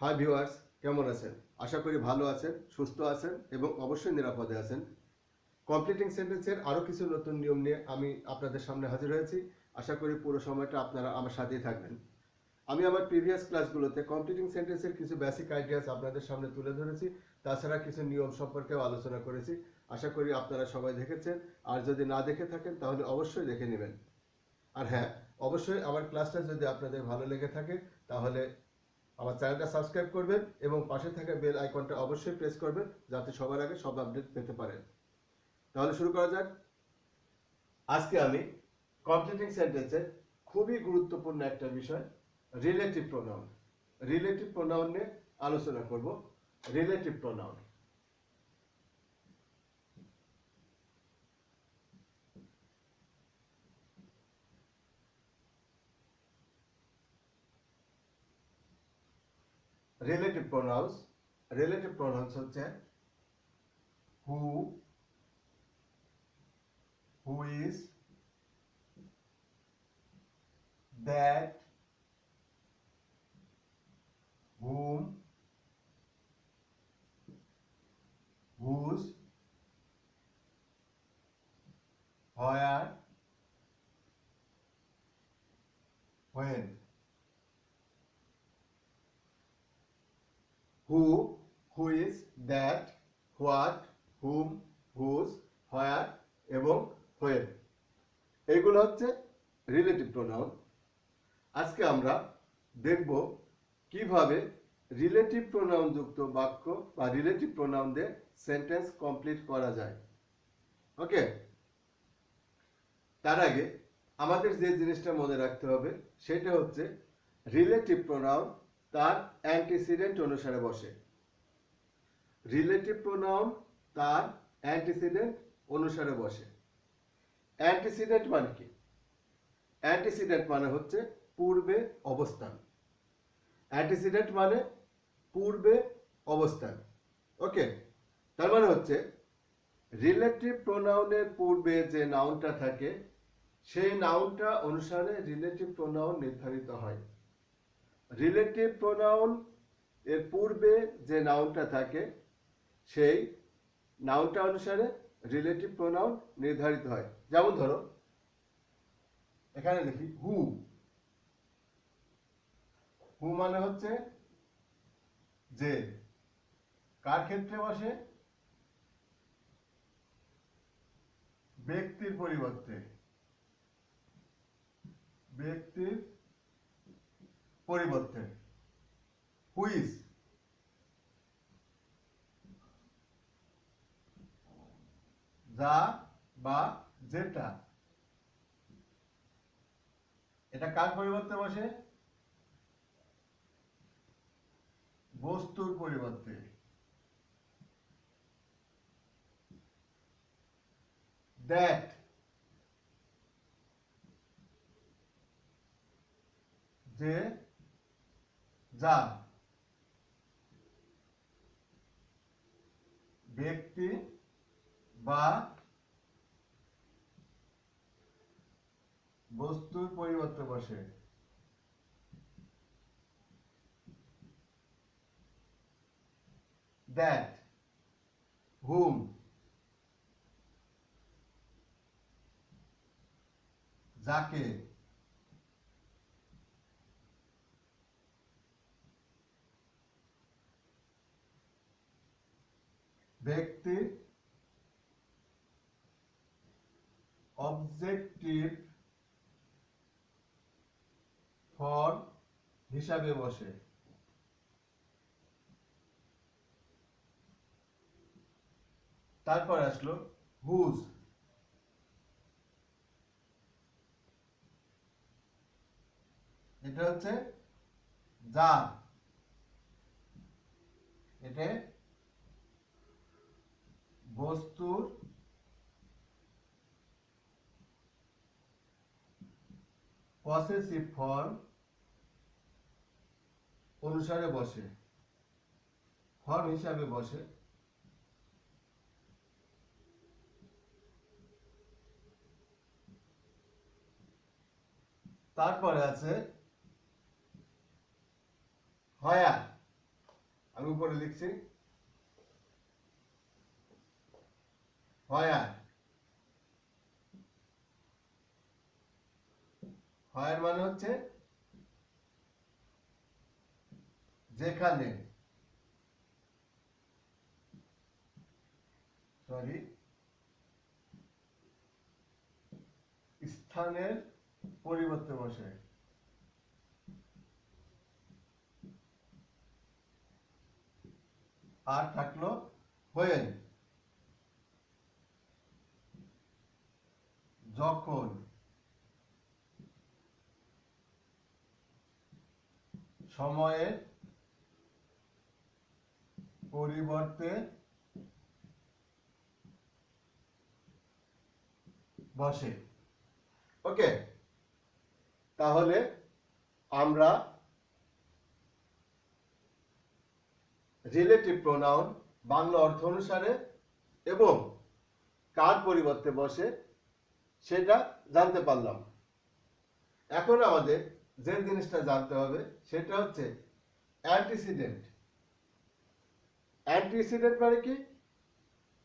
Hi viewers, কেমন আছেন? আশা করি ভালো আছেন, সুস্থ আছেন এবং অবশ্যই নিরাপদে আছেন। কমপ্লিটিং সেন্টেন্সের আরও কিছু নতুন নিয়ম নিয়ে আমি আপনাদের সামনে হাজির হয়েছি। আশা করি পুরো সময়টা আপনারা আমার সাথেই থাকবেন। আমি আমার প্রিভিয়াস ক্লাসগুলোতে কমপ্লিটিং সেন্টেন্সের কিছু বেসিক আইডিয়াস আপনাদের সামনে তুলে ধরেছি। তাছাড়া কিছু নিয়ম সম্পর্কেও আলোচনা করেছি। আশা করি আপনারা সবাই দেখেছেন। আর যদি না দেখে থাকেন তাহলে অবশ্যই দেখে নেবেন। আর হ্যাঁ, অবশ্যই আমার ক্লাসটা যদি আপনাদের ভালো লেগে থাকে তাহলে আমার চ্যানেলটা সাবস্ক্রাইব করবেন এবং পাশে থাকা বেল আইকনটা অবশ্যই প্রেস করবেন যাতে সবার আগে সব আপডেট পেতে পারেন। তাহলে শুরু করা যাক। আজকে আমি কমপ্লিটিং সেন্টেন্সের খুবই গুরুত্বপূর্ণ একটা বিষয় রিলেটিভ প্রোনাউন। রিলেটিভ প্রোনাউন নিয়ে আলোচনা করব। Relative pronoun. রিলেটিভ প্রোনাউন্স হচ্ছে who, who is, that, whom, whose, where, when. Who, who is, that, what, whom, whose, where এবং when। এইগুলো হচ্ছে রিলেটিভ প্রোনাউন। আজকে আমরা দেখব কিভাবে রিলেটিভ প্রোনাউন যুক্ত বাক্য বা রিলেটিভ প্রোনাউন দিয়ে সেন্টেন্স কমপ্লিট করা যায়। ওকে, তার আগে আমাদের যে জিনিসটা মনে রাখতে হবে সেটা হচ্ছে রিলেটিভ প্রোনাউন তার অ্যান্টিসিডেন্ট অনুসারে বসে। রিলেটিভ প্রোনাউন তার অ্যান্টিসিডেন্ট অনুসারে বসে। অ্যান্টিসিডেন্ট মানে কি? অ্যান্টিসিডেন্ট মানে হচ্ছে পূর্বে অবস্থান। অ্যান্টিসিডেন্ট মানে পূর্বে অবস্থান। ওকে, তার মানে হচ্ছে রিলেটিভ প্রোনাউনের পূর্বে যে নাউনটা থাকে সেই নাউনটা অনুসারে রিলেটিভ প্রোনাউন নির্ধারিত হয়। রিলেটিভ প্রোনাউন এর পূর্বে যে নাউনটা থাকে সেই নাউনটা অনুসারে রিলেটিভ প্রোনাউন নির্ধারিত হয়। যেমন ধরো এখানে দেখি হু। হু মানে হচ্ছে যে, কার ক্ষেত্রে বসে? ব্যক্তির পরিবর্তে। ব্যক্তির পরিবর্তে। হুইচ, যা বা যেটা। এটা কার পরিবর্তে বসে? বস্তুর পরিবর্তে। দ্যাট, যে, যা। ব্যক্তি বা বস্তুর পরিবর্তে বসে। দ্যাট, হুম, যাকে। ব্যক্তি অবজেক্টিভ ফর্ম হিসাবে বসে। তারপর আসলো হুজ। এটা হচ্ছে যা। এটা বস্তুর পসেসিভ ফর্ম অনুসারে বসে, ফর্ম হিসাবে বসে। তারপরে আছে হয়ার। লিখছি হোয়ার। হোয়ার মানে হচ্ছে যেখানে, সরি, স্থানের পরিবর্তে বসে। আর থাকলো when, যখন, সময়ের পরিবর্তে বসে। ওকে, তাহলে আমরা রিলেটিভ প্রোনাউন বাংলা অর্থ অনুসারে এবং কার পরিবর্তে বসে সেটা জানতে পারলাম। এখন আমাদের যে জিনিসটা জানতে হবে সেটা হচ্ছে অ্যান্টিসিডেন্ট। অ্যান্টিসিডেন্ট মানে কি?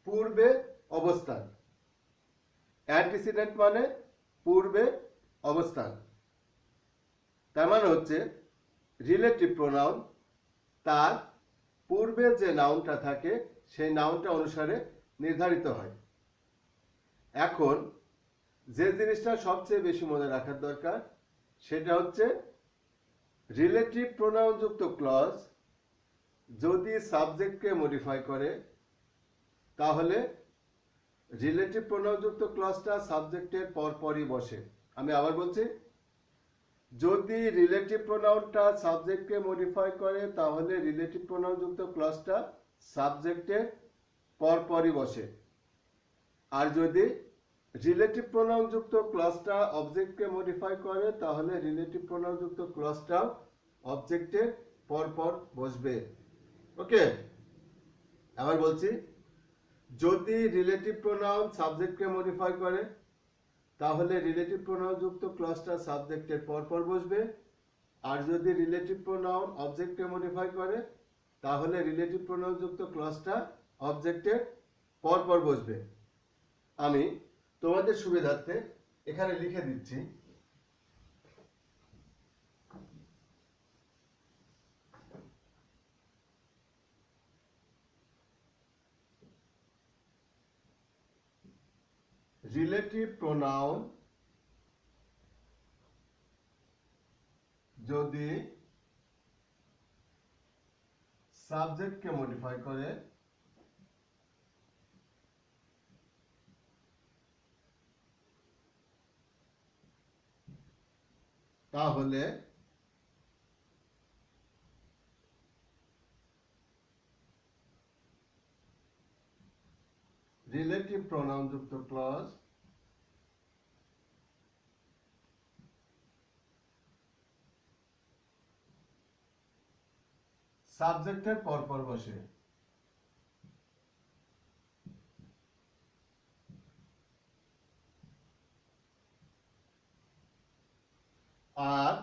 পূর্বে অবস্থান। অ্যান্টিসিডেন্ট মানে পূর্বে অবস্থান। তার মানে হচ্ছে রিলেটিভ প্রোনাউন তার পূর্বে যে নাউনটা থাকে সেই নাউনটা অনুসারে নির্ধারিত হয়। এখন যে জিনিসটা সবচেয়ে বেশি মনে রাখার দরকার সেটা হচ্ছে রিলেটিভ প্রোনাউন যুক্ত ক্লজ যদি সাবজেক্টকে মডিফাই করে তাহলে রিলেটিভ প্রোনাউন যুক্ত ক্লজটা সাবজেক্টের পরপরই বসে। আমি আবার বলছি, যদি রিলেটিভ প্রোনাউনটা সাবজেক্টকে মডিফাই করে তাহলে রিলেটিভ প্রোনাউন যুক্ত ক্লজটা সাবজেক্টের পরপরই বসে। আর যদি রিলেটিভ প্রোনাউন যুক্ত ক্লজটা অবজেক্টকে মডিফাই করে তাহলে রিলেটিভ প্রোনাউন যুক্ত ক্লজটাও অবজেক্টের পরপর বসবে। ওকে, আবার বলছি, যদি রিলেটিভ প্রোনাউন সাবজেক্টকে মডিফাই করে তাহলে রিলেটিভ প্রোনাউন যুক্ত ক্লজটা সাবজেক্টের পরপর বসবে। আর যদি রিলেটিভ প্রোনাউন অবজেক্টকে মডিফাই করে তাহলে রিলেটিভ প্রোনাউন যুক্ত ক্লজটা অবজেক্টের পরপর বসবে। আমি তোমাদের সুবিধার্থে এখানে লিখে দিচ্ছি। রিলেটিভ প্রোনাউন যদি সাবজেক্টকে মডিফাই করে তাহলে রিলেটিভ প্রোনাউন যুক্ত ক্লজ সাবজেক্টের পরপর বসে। আর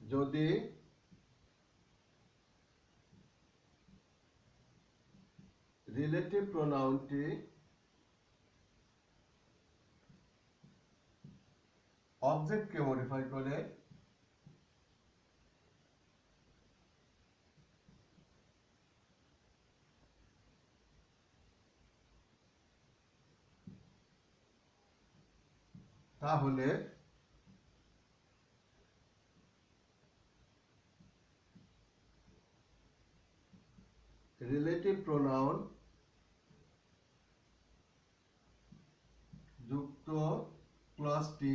যদি রিলেটিভ প্রোনাউনটি অবজেক্টকে মডিফাই করে তাহলে রিলেটিভ প্রোনাউন যুক্ত ক্লজটি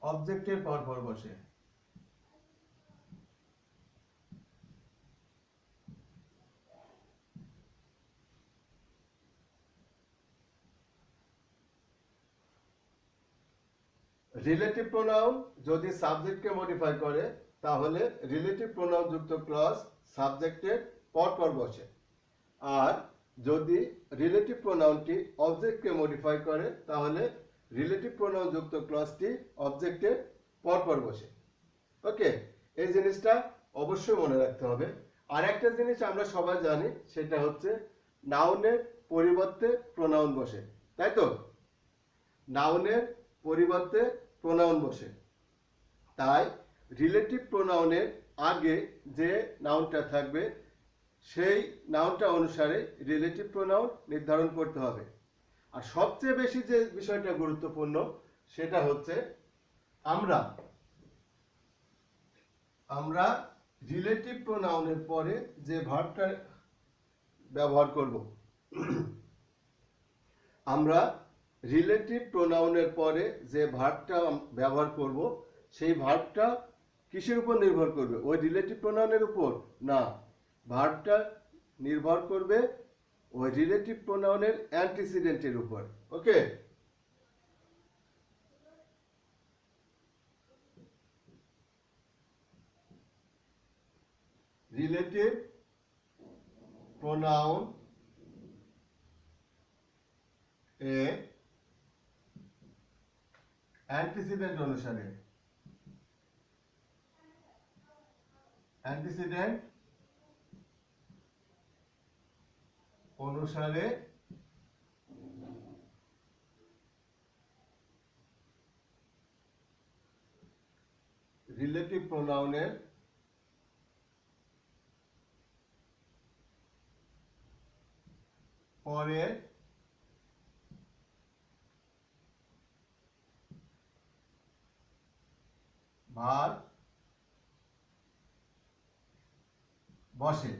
অবজেক্টের পরপর বসে। রিলেটিভ প্রোনাউন যদি সাবজেক্টকে মডিফাই করে তাহলে রিলেটিভ প্রোনাউন যুক্ত ক্লজ সাবজেক্টের পরপর বসে। আর যদি রিলেটিভ প্রোনাউনটি অবজেক্টকে মডিফাই করে তাহলে রিলেটিভ প্রোনাউন যুক্ত ক্লজটি অবজেক্টের পরপর বসে। ওকে, এই জিনিসটা অবশ্যই মনে রাখতে হবে। আর একটা জিনিস আমরা সবাই জানি, সেটা হচ্ছে নাউনের পরিবর্তে প্রোনাউন বসে, তাই তো? নাউনের পরিবর্তে প্রোনাউন বসে, তাই রিলেটিভ প্রোনাউনের আগে যে নাউনটা থাকবে সেই নাউনটা অনুসারে রিলেটিভ প্রোনাউন নির্ধারণ করতে হবে। আর সবচেয়ে বেশি যে বিষয়টা গুরুত্বপূর্ণ সেটা হচ্ছে আমরা আমরা রিলেটিভ প্রোনাউনের পরে যে ভার্বটা ব্যবহার করব, আমরা রিলেটিভ প্রোনাউনের পরে যে ভার্বটা ব্যবহার করব সেই ভার্বটা কিসের উপর নির্ভর করবে? ওই রিলেটিভ প্রোনাউনের উপর না, ভার্বটা নির্ভর করবে ওই রিলেটিভ প্রোনাউনের অ্যান্টিসিডেন্টের উপর। ওকে, রিলেটিভ প্রোনাউন এ অ্যান্টিসিডেন্ট অনুসারে রিলেটিভ প্রোনাউনের পরে ভার্ব বসে।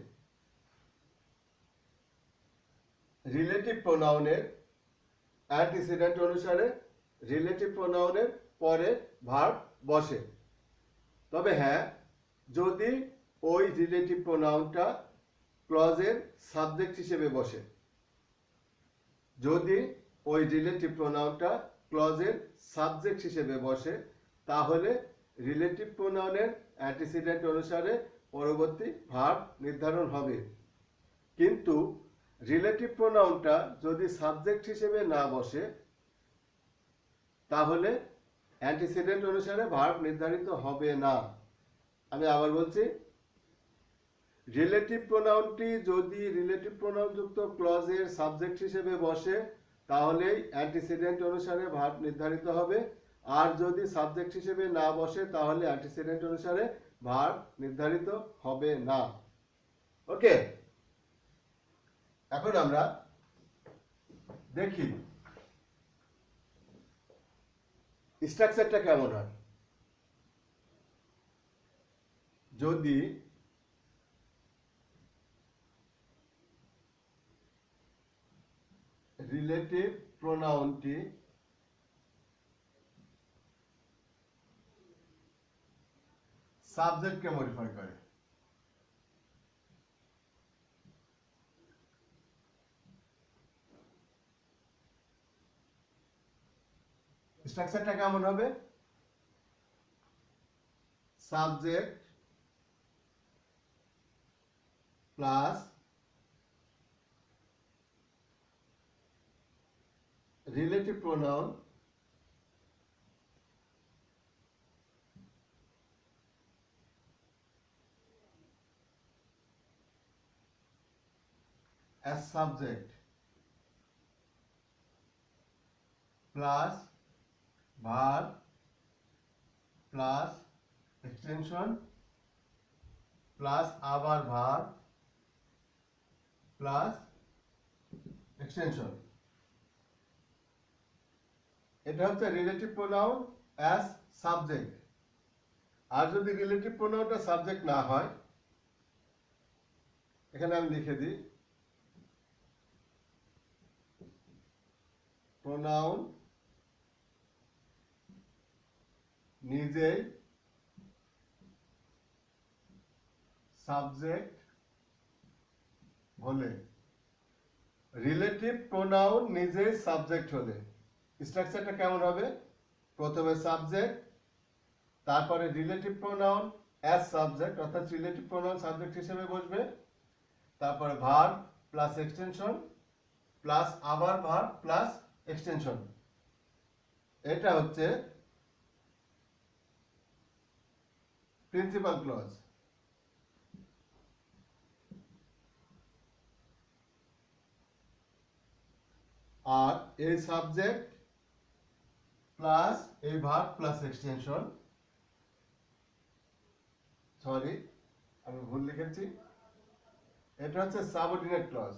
রিলেটিভ প্রোনাউনের অ্যান্টিসিডেন্ট অনুসারে রিলেটিভ প্রোনাউনের পরে ভার্ব বসে। তবে হ্যাঁ, যদি ওই রিলেটিভ প্রোনাউনটা ক্লজের সাবজেক্ট হিসেবে বসে, যদি ওই রিলেটিভ প্রোনাউনটা ক্লজের সাবজেক্ট হিসেবে বসে, তাহলে রিলেটিভ প্রোনাউনের অ্যান্টিসিডেন্ট অনুসারে পরবর্তী ভার্ব নির্ধারণ হবে। কিন্তু রিলেটিভ প্রোনাউনটা যদি সাবজেক্ট হিসেবে না বসে, তাহলে অ্যান্টিসিডেন্ট অনুসারে ভার্ব নির্ধারিত হবে না। আমি আবার বলছি, রিলেটিভ প্রোনাউনটি যদি রিলেটিভ প্রোনাউন যুক্ত ক্লজের সাবজেক্ট হিসেবে বসে, তাহলেই অ্যান্টিসিডেন্ট অনুসারে ভার্ব নির্ধারিত হবে। আর যদি সাবজেক্ট হিসেবে না বসে, তাহলে অ্যান্টিসিডেন্ট অনুসারে ভার্ব নির্ধারিত হবে না। ওকে, এখন আমরা দেখি স্ট্রাকচারটা কেমন হয়। যদি রিলেটিভ প্রোনাউনটি সাবজেক্টকে মডিফাই করে, স্ট্রাকচারটা কেমন হবে? Subject plus relative pronoun as subject plus verb plus extension plus আবার verb plus extension। এটা হচ্ছে রিলেটিভ প্রোনাউন অ্যাজ সাবজেক্ট। আর যদি রিলেটিভ প্রোনাউনটা সাবজেক্ট না হয়, এখানে আমি লিখে দিই, প্রোনাউন নিজেই সাবজেক্ট হলে, রিলেটিভ প্রোনাউন নিজেই সাবজেক্ট হলে স্ট্রাকচারটা কেমন হবে? প্রথমে সাবজেক্ট, তারপরে রিলেটিভ প্রোনাউন অ্যাজ সাবজেক্ট, অর্থাৎ রিলেটিভ প্রোনাউন সাবজেক্ট হিসেবে বসবে, তারপরে ভার্ব প্লাস এক্সটেনশন প্লাস আবার ভার্ব প্লাস এক্সটেনশন। এটা হচ্ছে প্রিন্সিপাল ক্লজ। আর এই সাবজেক্ট প্লাস এই ভার্ব প্লাস এক্সটেনশন, সরি আমি ভুল লিখেছি, এটা হচ্ছে সাবঅর্ডিনেট ক্লজ।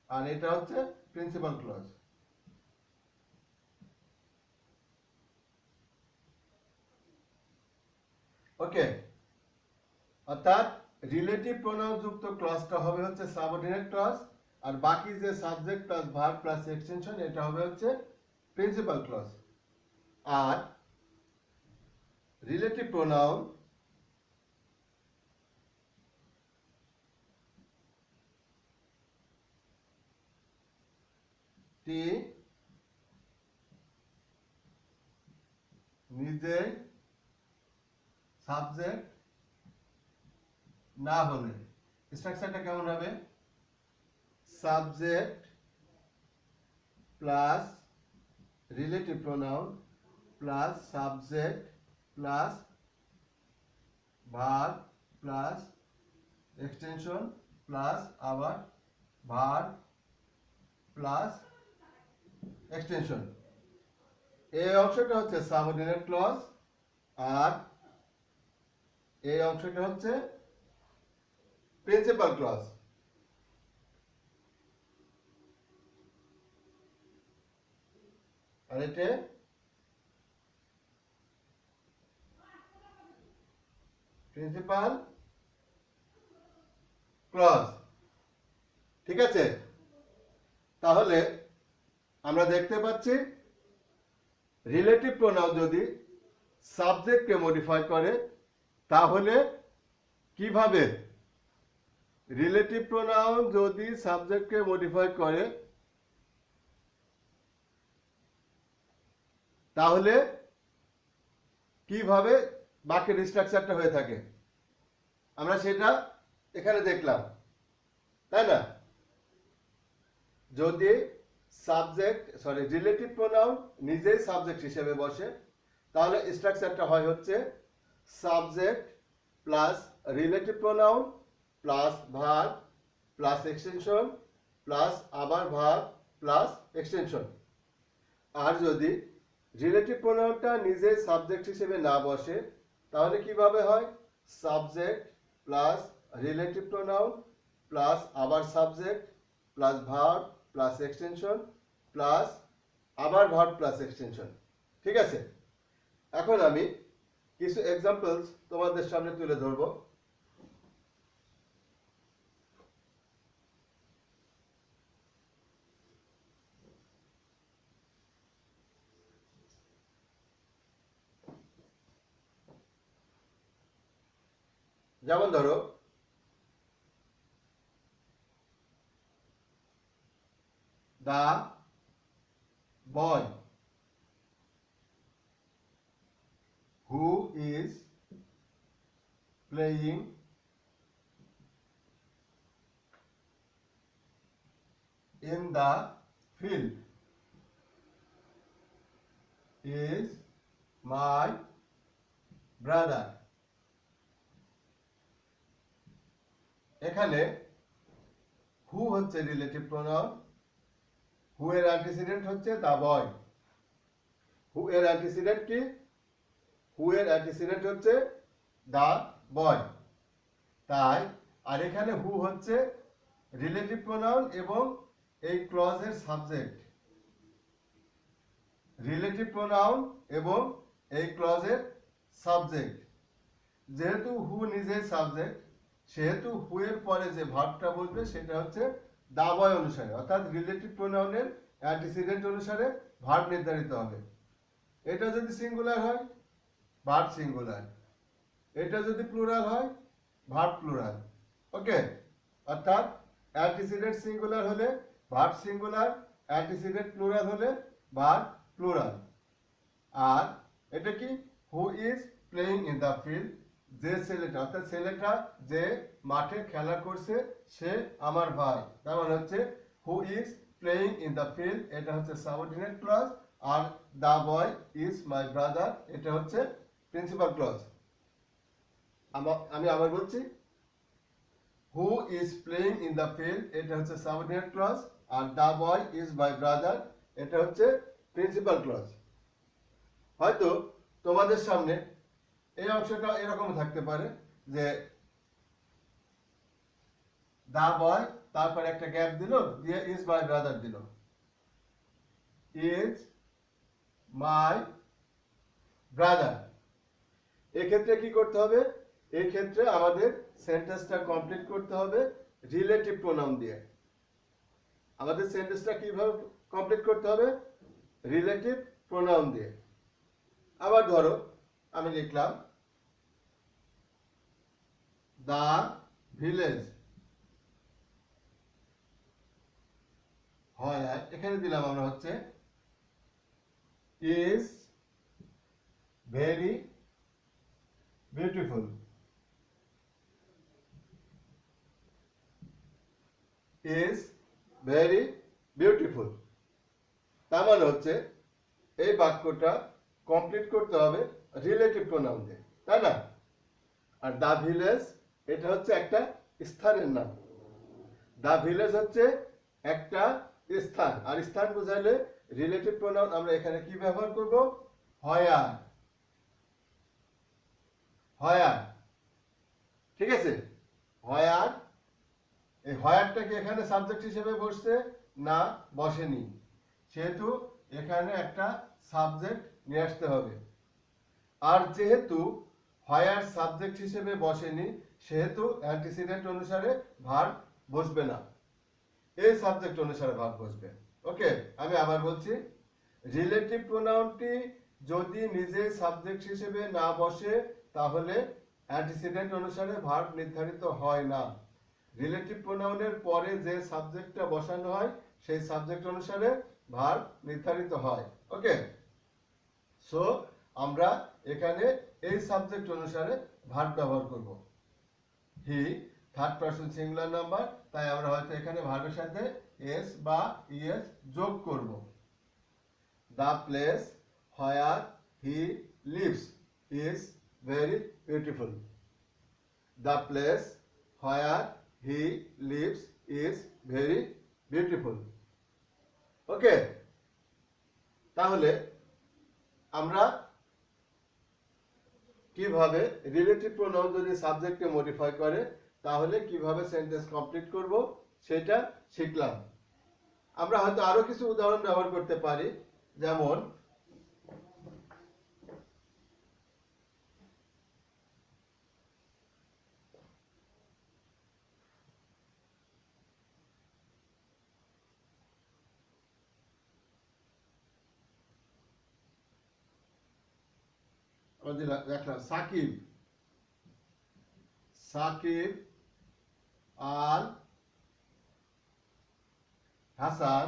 আর এটা হচ্ছে প্রিন্সিপাল ক্লজ। ওকে, অর্থাৎ রিলেটিভ প্রোনাউন যুক্ত ক্লজটা হবে হচ্ছে সাবঅর্ডিনেট ক্লজ, আর বাকি যে subject plus verb plus extension এটা হবে হচ্ছে প্রিন্সিপাল ক্লজ। আর রিলেটিভ প্রোনাউন টি নিজেই সাবজেক্ট না হলে স্ট্রাকচারটা কেমন হবে? Subject plus relative pronoun plus subject plus verb plus extension plus আবার ভার্ব প্লাস এক্সটেনশন। এই অংশটা হচ্ছে সাবঅর্ডিনেট ক্লজ, আর এই অংশটা হচ্ছে প্রিন্সিপাল ক্লজ। আর এটা প্রিন্সিপাল ক্লজ। ঠিক আছে, তাহলে আমরা দেখতে পাচ্ছি রিলেটিভ প্রোনাউন যদি সাবজেক্টকে মডিফাই করে তাহলে কিভাবে, রিলেটিভ প্রোনাউন যদি সাবজেক্টকে মডিফাই করে তাহলে কিভাবে বাক্যের স্ট্রাকচারটা হয়ে থাকে আমরা সেটা এখানে দেখলাম, তাই না? যদি রিলেটিভ প্রোনাউন নিজেই সাবজেক্ট হিসেবে বসে তাহলে স্ট্রাকচারটা হয় হচ্ছে subject plus relative pronoun plus verb plus extension plus আবার ভার্ব প্লাস এক্সটেনশন। আর যদি রিলেটিভ প্রোনাউনটা নিজেই সাবজেক্ট হিসেবে না বসে তাহলে কিভাবে হয়? Subject plus relative pronoun plus আবার subject plus verb plus extension plus আবার ভার্ব প্লাস এক্সটেনশন। ঠিক আছে, এখন আমি কিছু এক্সাম্পলস তোমাদের সামনে তুলে ধরবো। যেমন ধরো দা boy who is playing in the field is my brother। এখানে হু হচ্ছে রিলেটিভ প্রোনাউন, হু এর অ্যান্টিসিডেন্ট হচ্ছে দা বয়। হু এর অ্যান্টিসিডেন্ট কি? হু এর অ্যান্টিসিডেন্ট হচ্ছে দা বয়। তাই আর এখানে হু হচ্ছে রিলেটিভ প্রোনাউন এবং এই ক্লজের সাবজেক্ট। রিলেটিভ প্রোনাউন এবং এই ক্লজের সাবজেক্ট। যেহেতু হু নিজেই সাবজেক্ট সেহেতু হু এর পরে যে ভার্বটা বসবে সেটা হচ্ছে দা বয় অনুসারে, অর্থাৎ রিলেটিভ প্রোনাউনের অ্যান্টিসিডেন্ট অনুসারে ভার্ব নির্ধারিত হবে। এটা যদি সিঙ্গুলার হয় ভার্ব সিঙ্গুলার, এটা যদি প্লুরাল হয় ভার্ব প্লুরাল। ওকে, অর্থাৎ অ্যান্টিসিডেন্ট সিঙ্গুলার হলে ভার্ব সিঙ্গুলার, অ্যান্টিসিডেন্ট প্লুরাল হলে ভার্ব প্লুরাল। আর এটা কি? Who is playing in the field, যে ছেলেটা অর্থাৎ ছেলেটা যে মাঠে খেলা করছে সে আমার ভাই। তার মানে হচ্ছে who is playing in the field এটা হচ্ছে সাবঅর্ডিনেট ক্লজ, আর the boy is my brother এটা হচ্ছে প্রিন্সিপাল ক্লজ। আমি আবার বলছি, who is playing in the field এটা হচ্ছে সাবঅর্ডিনেট ক্লজ, আর the boy is my brother এটা হচ্ছে প্রিন্সিপাল ক্লজ। হয়তো তোমাদের সামনে এই অংশটা এরকম থাকতে পারে যে দা বয় তারপর একটা গ্যাপ দিল, দিয়ে ইজ মাই ব্রাদার দিল, ইজ মাই ব্রাদার। এক্ষেত্রে কি করতে হবে? এই ক্ষেত্রে আমাদের সেন্টেন্সটা কমপ্লিট করতে হবে রিলেটিভ প্রোনাউন দিয়ে। আমাদের সেন্টেন্সটা কিভাবে কমপ্লিট করতে হবে? রিলেটিভ প্রোনাউন দিয়ে। আবার ধরো আমি লিখলাম দা ভিলেজ, হয় এখানে দিলাম আমরা হচ্ছে is very beautiful, is very beautiful. তার মানে হচ্ছে এই বাক্যটা কমপ্লিট করতে হবে রিলেটিভ প্রোনাউন দিয়ে, তাই না? আর দা ভিলেজ এটা হচ্ছে একটা স্থানের নাম। দা ভিলেজ হচ্ছে একটা স্থান, আর স্থান বোঝাইলে রিলেটিভ প্রোনাউন আমরা এখানে কি ব্যবহার করব? হোয়ার। হোয়ার, ঠিক আছে? হোয়ার, এই হোয়ারটা কি এখানে সাবজেক্ট হিসেবে বসছে? না, বসেনি। সেহেতু এখানে একটা সাবজেক্ট নিয়ে আসতে হবে। আর যেহেতু হোয়ার সাবজেক্ট হিসেবে বসেনি, সেহেতু অ্যান্টিসিডেন্ট অনুসারে ভার্ব বসবে না, এই সাবজেক্ট অনুসারে ভার্ব বসবে। ওকে, আমি আবার বলছি, রিলেটিভ প্রোনাউনটি যদি নিজে সাবজেক্ট হিসেবে না বসে তাহলে অ্যান্টিসিডেন্ট অনুসারে ভার্ব নির্ধারিত হয় না। রিলেটিভ প্রোনাউনের পরে যে সাবজেক্টটা বসানো হয় সেই সাবজেক্ট অনুসারে ভার্ব নির্ধারিত হয়। ওকে, সো আমরা এখানে এই সাবজেক্ট অনুসারে ভার্ব ব্যবহার করব। He third person singular number, তাই আমরা হয়তো এখানে ভার্বের সাথে এস বা ইএস যোগ করব। The place where he lives is very beautiful. The place where he lives is very beautiful. Okay, তাহলে আমরা কিভাবে রিলেটিভ প্রোনাউন যদি সাবজেক্টকে মডিফাই করে তাহলে কিভাবে সেন্টেন্স কমপ্লিট করব সেটা শিখলাম। আমরা হয়তো আরো কিছু উদাহরণ ব্যবহার করতে পারি, যেমন দেখলাম সাকিব, সাকিব আর হাসান,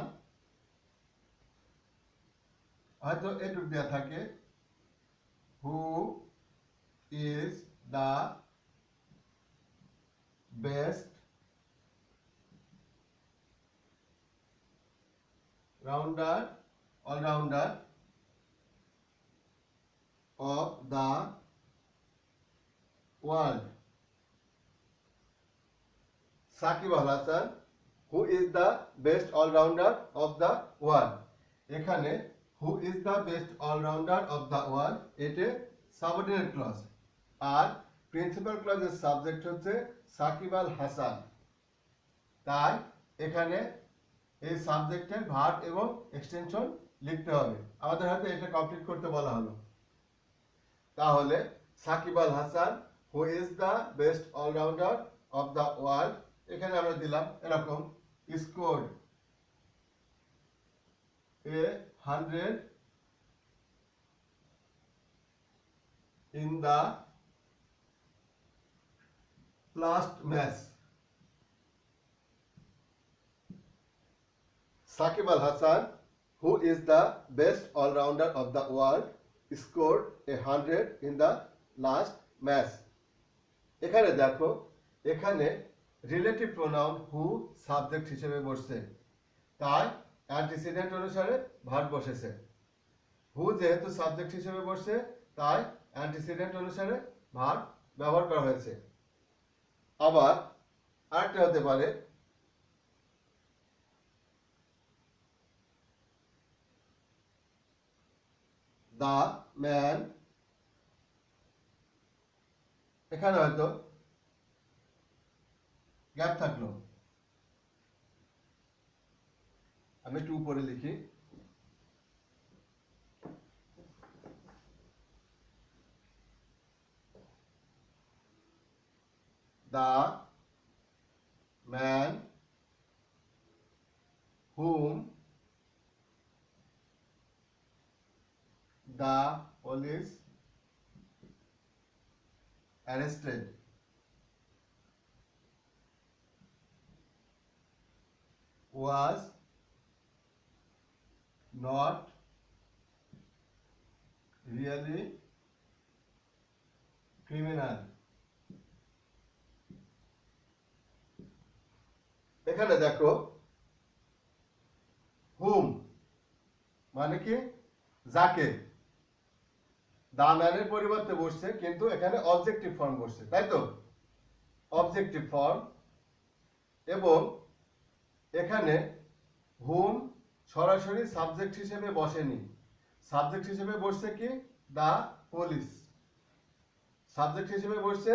হয়তো এটুক দেওয়া থাকে, who is the best rounder allrounder of the world. Shakib Al Hasan who is the best all-rounder of the world. এখানে who is the best all-rounder of the world এটা সাবঅর্ডিনেট ক্লজ, আর প্রিন্সিপাল ক্লজের সাবজেক্ট হচ্ছে সাকিব আল হাসান। তাই এখানে এই সাবজেক্টের ভার্ব এবং এক্সটেনশন লিখতে হবে। আমাদের হয়তো এটা কমপ্লিট করতে বলা হলো। তাহলে Sakib Al Hasan who is the best allrounder of the world, এখানে আমরা দিলাম এরকম score 100 in the last match. Sakib Al Hasan who is the best allrounder of the world scored 100 in the last match. এখানে দেখো, এখানে রিলেটিভ প্রোনাউন হু সাবজেক্ট হিসেবে বসছে, তাই অ্যান্টিসিডেন্ট অনুসারে ভার্ব বসেছে। হু যেহেতু সাবজেক্ট হিসেবে বসছে তাই অ্যান্টিসিডেন্ট অনুসারে ভার্ব ব্যবহার করা হয়েছে। আবার আরেকটা হতে পারে দা ম্যান, এখানে হয়তো গ্যাপ থাকলো, আমি একটু উপরে লিখি। The man whom the police arrested was not really criminal। এখানে দেখো whom মানে কি যাকে, দা ম্যানের পরিবর্তে বসছে কিন্তু এখানে অবজেক্টিভ ফর্ম বসছে, তাই তো অবজেক্টিভ ফর্ম। এবং এখানে হুম সরাসরি সাবজেক্ট হিসেবে বসেনি, সাবজেক্ট হিসেবে বসছে কি দা পুলিশ, সাবজেক্ট হিসেবে বসছে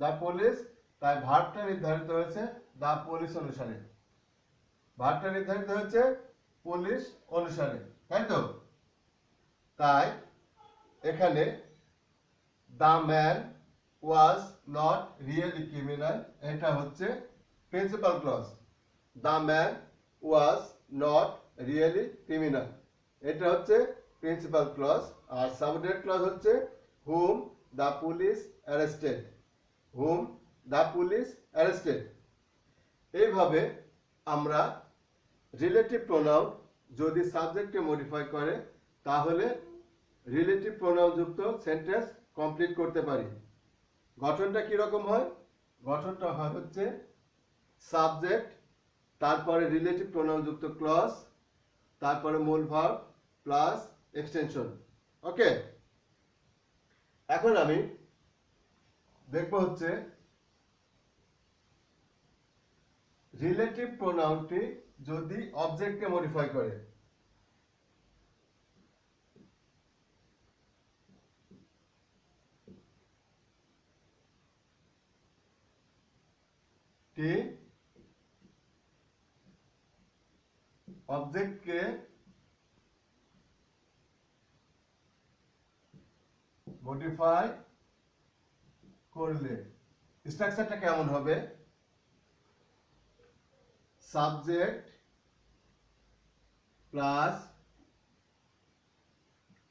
দা পুলিশ, তাই ভার্বটা নির্ধারিত হয়েছে দা পুলিশ অনুসারে, ভার্বটা নির্ধারিত হয়েছে পুলিশ অনুসারে, তাই তো। তাই এখানে the man was not really criminal, এটা হচ্ছে principal clause. The man was not really criminal, এটা হচ্ছে প্রিন্সিপাল ক্লজ। আর সাবঅর্ডিনেট ক্লজ হচ্ছে whom the police arrested, whom the police arrested. এইভাবে আমরা রিলেটিভ প্রোনাউন যদি সাবজেক্টকে মডিফাই করে তাহলে রিলেটিভ প্রোনাউন যুক্ত সেন্টেন্স কমপ্লিট করতে পারি। গঠনটা কি রকম হয়? গঠনটা হয় হচ্ছে সাবজেক্ট, তারপরে রিলেটিভ প্রোনাউন যুক্ত ক্লজ, তারপরে মূল ভার্ব প্লাস এক্সটেনশন। ওকে, এখন আমি দেখব হচ্ছে রিলেটিভ প্রোনাউনটি যদি অবজেক্টকে মডিফাই করে। টি অবজেক্টকে মডিফাই করলে স্ট্রাকচারটা কেমন হবে? Subject plus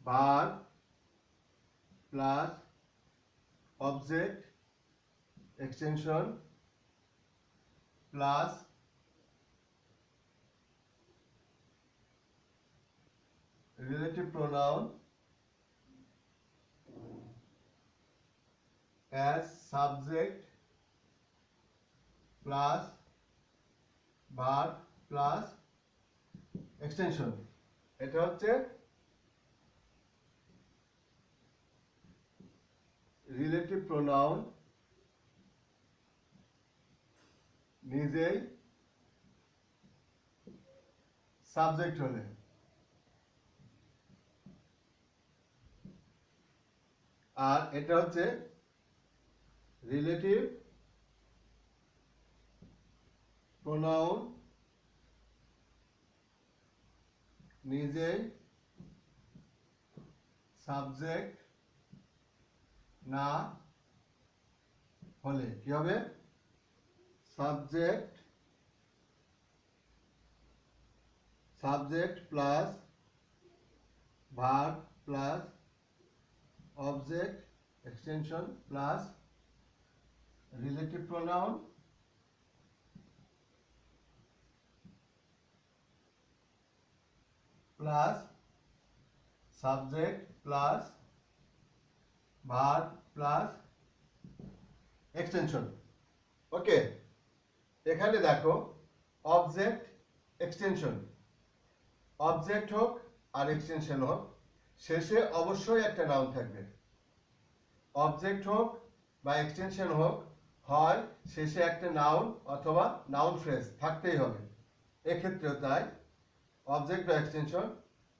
verb plus object extension plus relative pronoun as subject plus verb plus extension, এটা হচ্ছে রিলেটিভ প্রোনাউন নিজেই সাবজেক্ট হলে। আর এটা হচ্ছে রিলেটিভ প্রোনাউন নিজেই সাবজেক্ট না হলে কি হবে? Subject plus verb plus object extension plus relative pronoun plus subject plus verb plus extension. Okay, এখানে দেখো অবজেক্ট এক্সটেনশন, অবজেক্ট হোক আর এক্সটেনশন হোক, শেষে অবশ্যই একটা নাউন থাকবে। অবজেক্ট হোক বা এক্সটেনশন হোক, হয় শেষে একটা নাউন অথবা নাউন ফ্রেজ থাকতেই হবে। এক্ষেত্রেও তাই, অবজেক্ট বা এক্সটেনশন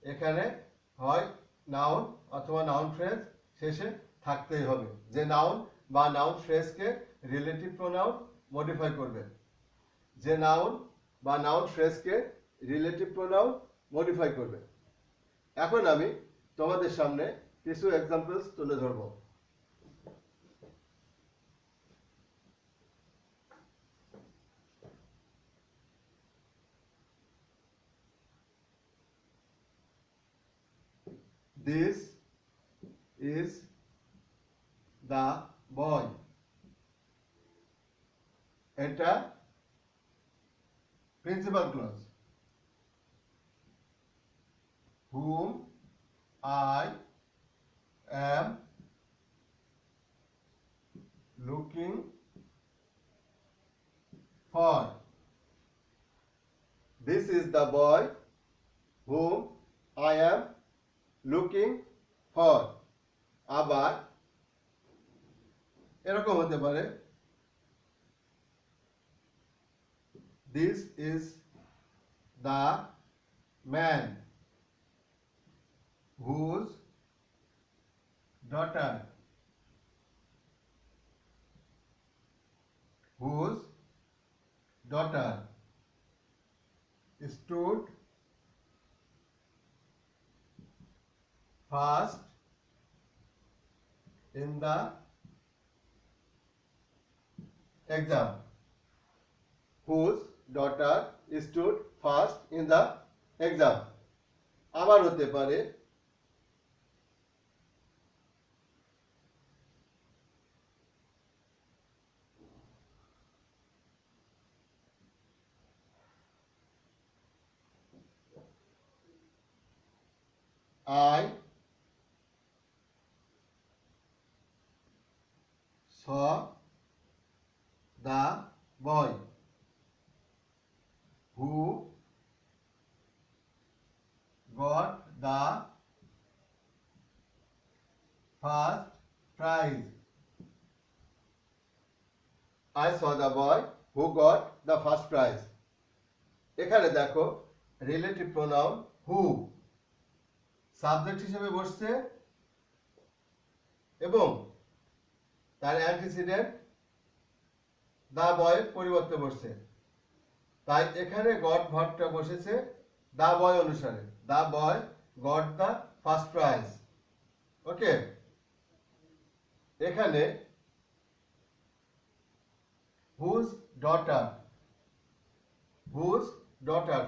এখানে হয় নাউন অথবা নাউন ফ্রেজ শেষে থাকতেই হবে, যে নাউন বা নাউন ফ্রেজকে রিলেটিভ প্রোনাউন মডিফাই করবে, যে নাউন বা নাউন ফ্রেজকে রিলেটিভ প্রোনাউন মডিফাই করবে। এখন আমি তোমাদের সামনে কিছু এক্সাম্পলস তুলে ধরব। This is the boy. এটা principal clause. Whom I am looking for. This is the boy whom I am looking for. আবার এরকম হতে পারে, This is the man whose daughter stood first in the exam. Whose daughter stood first in the exam. আবার হতে পারে, I saw the boy who got the first prize. I saw the boy who got the first prize. এখানে দেখো relative pronoun who subject হিসেবে বসছে এবং তার antecedent দা বয়ের পরিবর্তে বসছে, তাই এখানে গট ভার্বটা বসেছে দা বয় অনুসারে। The boy got the first prize. Okay, এখানে হুজ ডটার,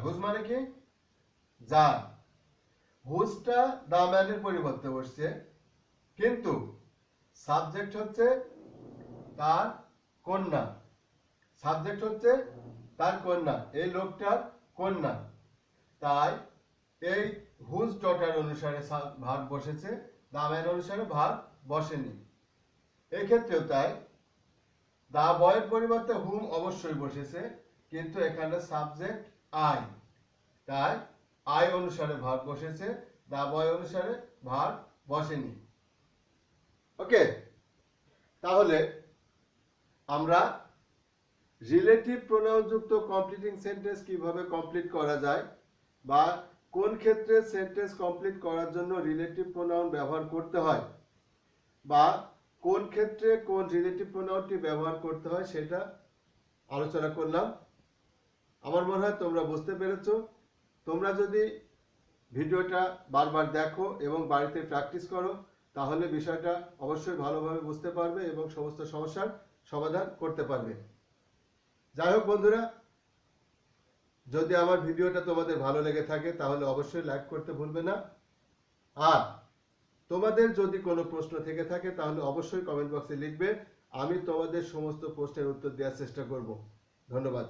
হুজ মানে কি? যার। হুজটা দা ম্যানের পরিবর্তে বসছে, কিন্তু সাবজেক্ট হচ্ছে তার কন্যা, সাবজেক্ট হচ্ছে তার কন্যা, এই লোকটার কন্যা, তাই এই হুজ ডটার অনুসারে ভার্ব বসেছে, দা ম্যান অনুসারে ভার্ব বসেনি। এই ক্ষেত্রেও তাই, দা বয়ের পরিবর্তে হুম অবশ্যই বসেছে, কিন্তু এখানে সাবজেক্ট আই, তাই আই অনুসারে ভার্ব বসেছে, দা বয় অনুসারে ভার্ব বসেনি। ওকে, তাহলে আমরা রিলেটিভ প্রোনাউন যুক্ত কমপ্লিটিং সেন্টেন্স কিভাবে কমপ্লিট করা যায়, বা কোন ক্ষেত্রে সেন্টেন্স কমপ্লিট করার জন্য রিলেটিভ প্রোনাউন ব্যবহার করতে হয়, বা কোন ক্ষেত্রে কোন রিলেটিভ প্রোনাউনটি ব্যবহার করতে হয়, সেটা আলোচনা করলাম। আমার মনে হয় তোমরা বুঝতে পেরেছো। তোমরা যদি ভিডিওটা বারবার দেখো এবং বাড়িতে প্র্যাকটিস করো, তাহলে বিষয়টা অবশ্যই ভালোভাবে বুঝতে পারবে এবং সমস্ত সমস্যার সমাধান করতে পারবে। যাই হোক বন্ধুরা, যদি আমার ভিডিওটা তোমাদের ভালো লেগে থাকে তাহলে অবশ্যই লাইক করতে ভুলবে না। আর তোমাদের যদি কোনো প্রশ্ন থেকে থাকে তাহলে অবশ্যই কমেন্ট বক্সে লিখবে, আমি তোমাদের সমস্ত প্রশ্নের উত্তর দেওয়ার চেষ্টা করব। ধন্যবাদ।